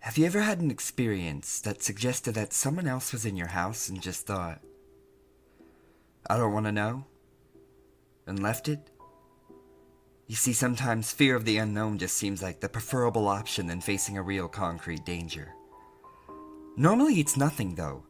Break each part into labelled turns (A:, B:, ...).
A: Have you ever had an experience that suggested that someone else was in your house and just thought, I don't want to know, and left it? You see, sometimes fear of the unknown just seems like the preferable option than facing a real concrete danger. Normally it's nothing though.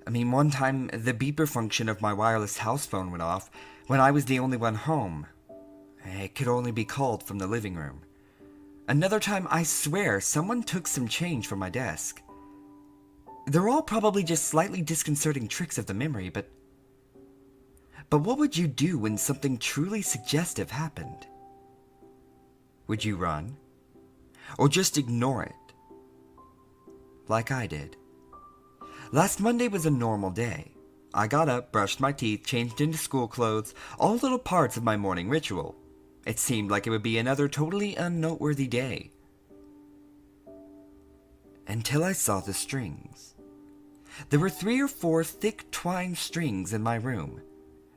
A: I mean, one time the beeper function of my wireless house phone went off when I was the only one home. It could only be called from the living room. Another time, I swear, someone took some change from my desk. They're all probably just slightly disconcerting tricks of the memory, but what would you do when something truly suggestive happened? Would you run? Or just ignore it? Like I did. Last Monday was a normal day. I got up, brushed my teeth, changed into school clothes, all little parts of my morning ritual. It seemed like it would be another totally unnoteworthy day. Until I saw the strings. There were 3 or 4 thick twine strings in my room.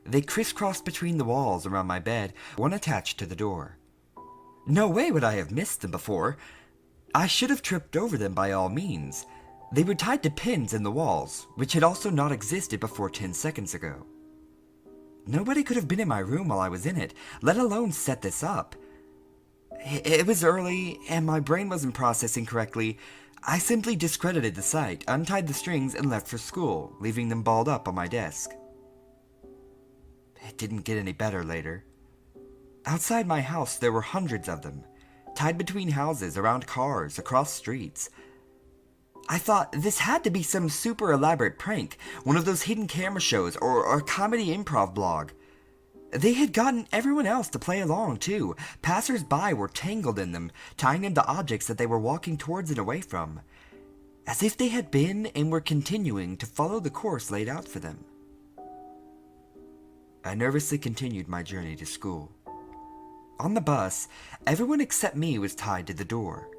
A: They crisscrossed between the walls around my bed, one attached to the door. No way would I have missed them before. I should have tripped over them by all means. They were tied to pins in the walls, which had also not existed before 10 seconds ago. Nobody could have been in my room while I was in it, let alone set this up. It was early, and my brain wasn't processing correctly. I simply discredited the sight, untied the strings, and left for school, leaving them balled up on my desk. It didn't get any better later. Outside my house there were hundreds of them, tied between houses, around cars, across streets. I thought this had to be some super elaborate prank, one of those hidden camera shows or a comedy improv blog. They had gotten everyone else to play along too. Passers-by were tangled in them, tying them to objects that they were walking towards and away from, as if they had been and were continuing to follow the course laid out for them. I nervously continued my journey to school. On the bus, everyone except me was tied to the door.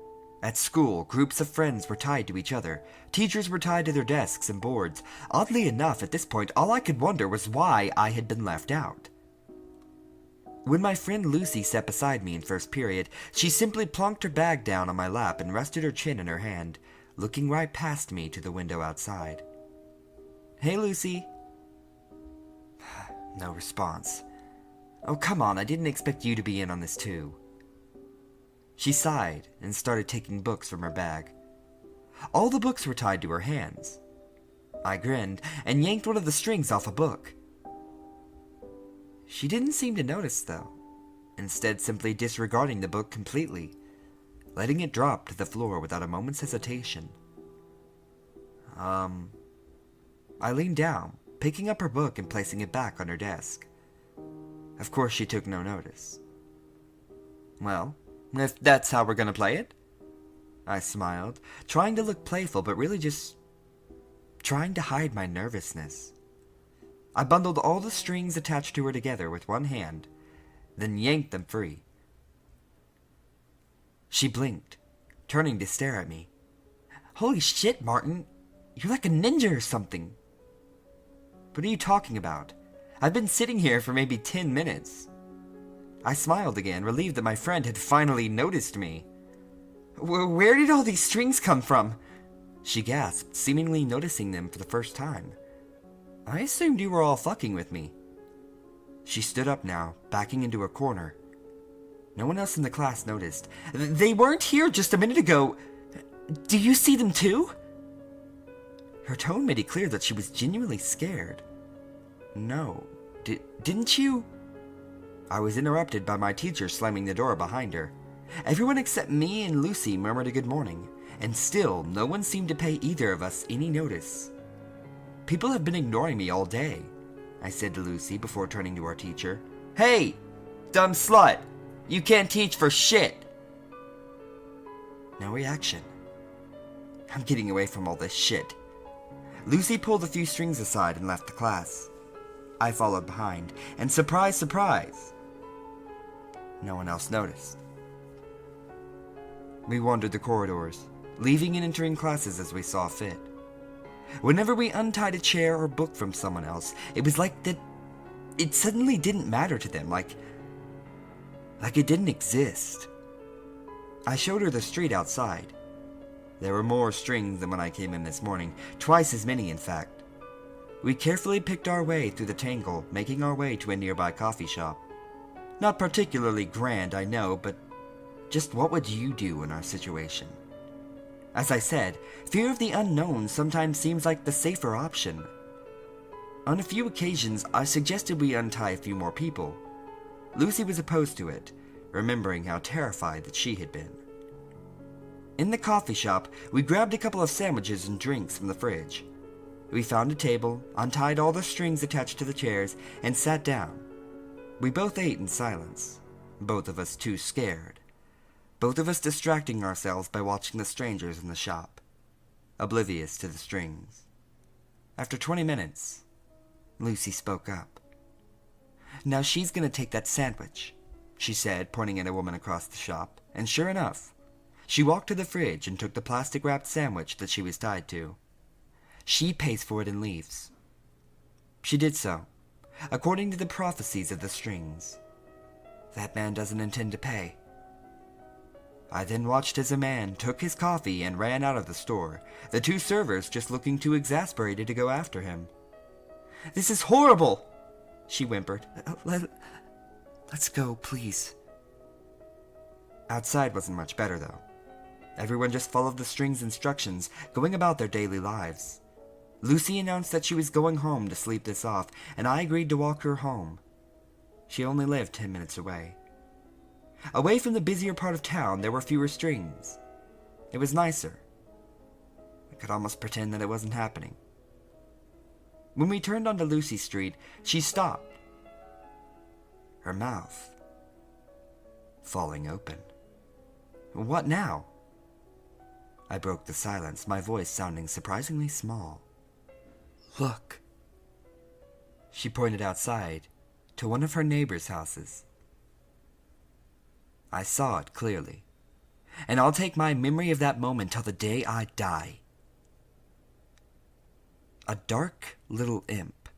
A: At school, groups of friends were tied to each other. Teachers were tied to their desks and boards. Oddly enough, at this point, all I could wonder was why I had been left out. When my friend Lucy sat beside me in first period, she simply plonked her bag down on my lap and rested her chin in her hand, looking right past me to the window outside. "Hey, Lucy." No response. "Oh, come on, I didn't expect you to be in on this too." She sighed and started taking books from her bag. All the books were tied to her hands. I grinned and yanked one of the strings off a book. She didn't seem to notice, though, instead simply disregarding the book completely, letting it drop to the floor without a moment's hesitation. I leaned down, picking up her book and placing it back on her desk. Of course, she took no notice. "Well, if that's how we're gonna play it," I smiled, trying to look playful but really just trying to hide my nervousness. I bundled all the strings attached to her together with one hand, then yanked them free. She blinked, turning to stare at me. "Holy shit, Martin, you're like a ninja or something." "What are you talking about? I've been sitting here for maybe 10 minutes. I smiled again, relieved that my friend had finally noticed me. "Where did all these strings come from?" she gasped, seemingly noticing them for the first time. "I assumed you were all fucking with me." She stood up now, backing into a corner. No one else in the class noticed. "They weren't here just a minute ago. Do you see them too?" Her tone made it clear that she was genuinely scared. "No. Didn't you?" I was interrupted by my teacher slamming the door behind her. Everyone except me and Lucy murmured a good morning, and still no one seemed to pay either of us any notice. "People have been ignoring me all day," I said to Lucy before turning to our teacher. "Hey, dumb slut! You can't teach for shit!" No reaction. I'm getting away from all this shit. Lucy pulled a few strings aside and left the class. I followed behind, and surprise, surprise, no one else noticed. We wandered the corridors, leaving and entering classes as we saw fit. Whenever we untied a chair or book from someone else, it was like that it suddenly didn't matter to them, like it didn't exist. I showed her the street outside. There were more strings than when I came in this morning, twice as many in fact. We carefully picked our way through the tangle, making our way to a nearby coffee shop. Not particularly grand, I know, but just what would you do in our situation? As I said, fear of the unknown sometimes seems like the safer option. On a few occasions, I suggested we untie a few more people. Lucy was opposed to it, remembering how terrified that she had been. In the coffee shop, we grabbed a couple of sandwiches and drinks from the fridge. We found a table, untied all the strings attached to the chairs, and sat down. We both ate in silence, both of us too scared. Both of us distracting ourselves by watching the strangers in the shop, oblivious to the strings. After 20 minutes, Lucy spoke up. "Now she's gonna take that sandwich," she said, pointing at a woman across the shop, and sure enough, she walked to the fridge and took the plastic-wrapped sandwich that she was tied to. "She pays for it and leaves." She did so, according to the prophecies of the strings. That man doesn't intend to pay. I then watched as a man took his coffee and ran out of the store, the two servers just looking too exasperated to go after him. "This is horrible," she whimpered. Let's go, please." Outside wasn't much better, though. Everyone just followed the strings' instructions, going about their daily lives. Lucy announced that she was going home to sleep this off, and I agreed to walk her home. She only lived 10 minutes away. Away from the busier part of town, there were fewer strings. It was nicer. I could almost pretend that it wasn't happening. When we turned onto Lucy Street, she stopped. Her mouth falling open. "What now?" I broke the silence, my voice sounding surprisingly small. "Look." She pointed outside to one of her neighbors' houses. I saw it clearly, and I'll take my memory of that moment till the day I die. A dark little imp,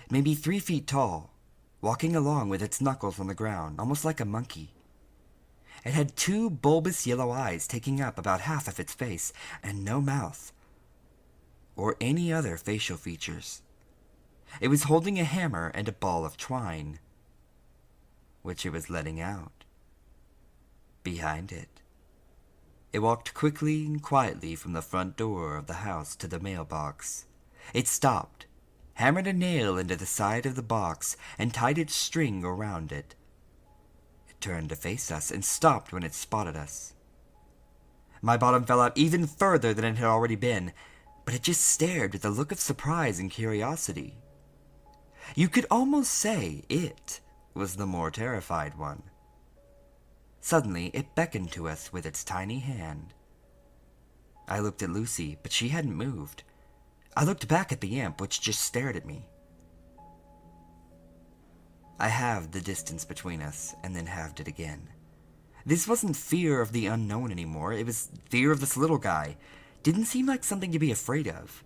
A: maybe 3 feet tall, walking along with its knuckles on the ground, almost like a monkey. It had 2 bulbous yellow eyes taking up about half of its face, and no mouth, or any other facial features. It was holding a hammer and a ball of twine, which it was letting out. Behind it, it walked quickly and quietly from the front door of the house to the mailbox. It stopped, hammered a nail into the side of the box, and tied its string around it. It turned to face us and stopped when it spotted us. My bottom fell out even further than it had already been, but it just stared with a look of surprise and curiosity. You could almost say it was the more terrified one. Suddenly, it beckoned to us with its tiny hand. I looked at Lucy, but she hadn't moved. I looked back at the imp, which just stared at me. I halved the distance between us, and then halved it again. This wasn't fear of the unknown anymore, it was fear of this little guy. Didn't seem like something to be afraid of.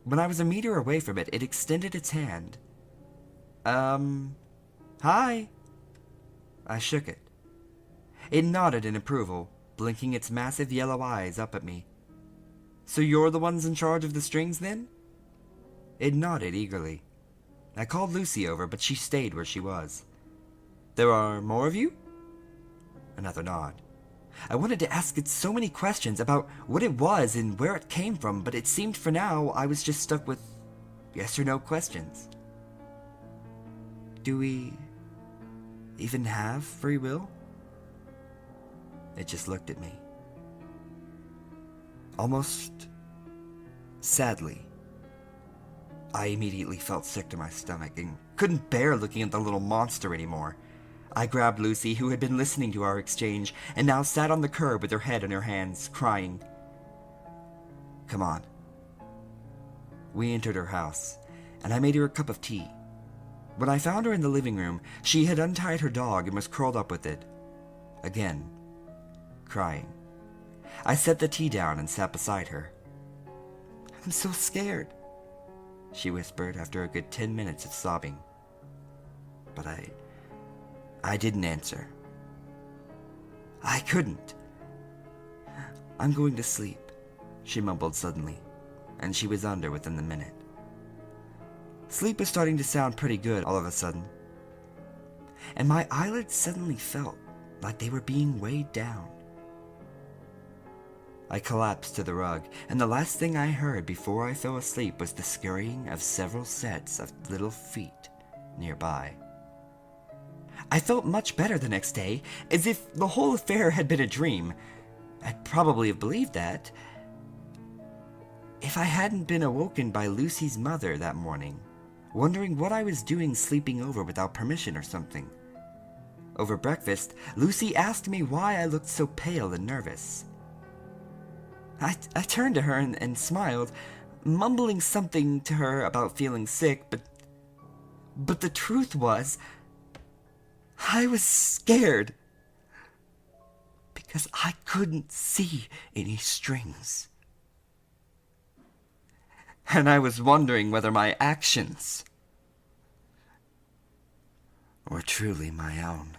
A: When I was a meter away from it, it extended its hand. Hi." I shook it. It nodded in approval, blinking its massive yellow eyes up at me. "So you're the ones in charge of the strings, then?" It nodded eagerly. I called Lucy over, but she stayed where she was. "There are more of you?" Another nod. I wanted to ask it so many questions about what it was and where it came from, but it seemed for now I was just stuck with yes or no questions. "Do we even have free will?" It just looked at me. Almost sadly. I immediately felt sick to my stomach and couldn't bear looking at the little monster anymore. I grabbed Lucy, who had been listening to our exchange, and now sat on the curb with her head in her hands, crying. "Come on." We entered her house, and I made her a cup of tea. When I found her in the living room, she had untied her dog and was curled up with it. Again, crying. I set the tea down and sat beside her. "I'm so scared," she whispered after a good 10 minutes of sobbing. But I didn't answer. I couldn't. I'm going to sleep, she mumbled suddenly, and she was under within the minute. Sleep was starting to sound pretty good all of a sudden, and my eyelids suddenly felt like they were being weighed down. I collapsed to the rug, and the last thing I heard before I fell asleep was the scurrying of several sets of little feet nearby. I felt much better the next day, as if the whole affair had been a dream. I'd probably have believed that if I hadn't been awoken by Lucy's mother that morning, wondering what I was doing sleeping over without permission or something. Over breakfast, Lucy asked me why I looked so pale and nervous. I turned to her and smiled, mumbling something to her about feeling sick, but the truth was, I was scared because I couldn't see any strings. And I was wondering whether my actions were truly my own.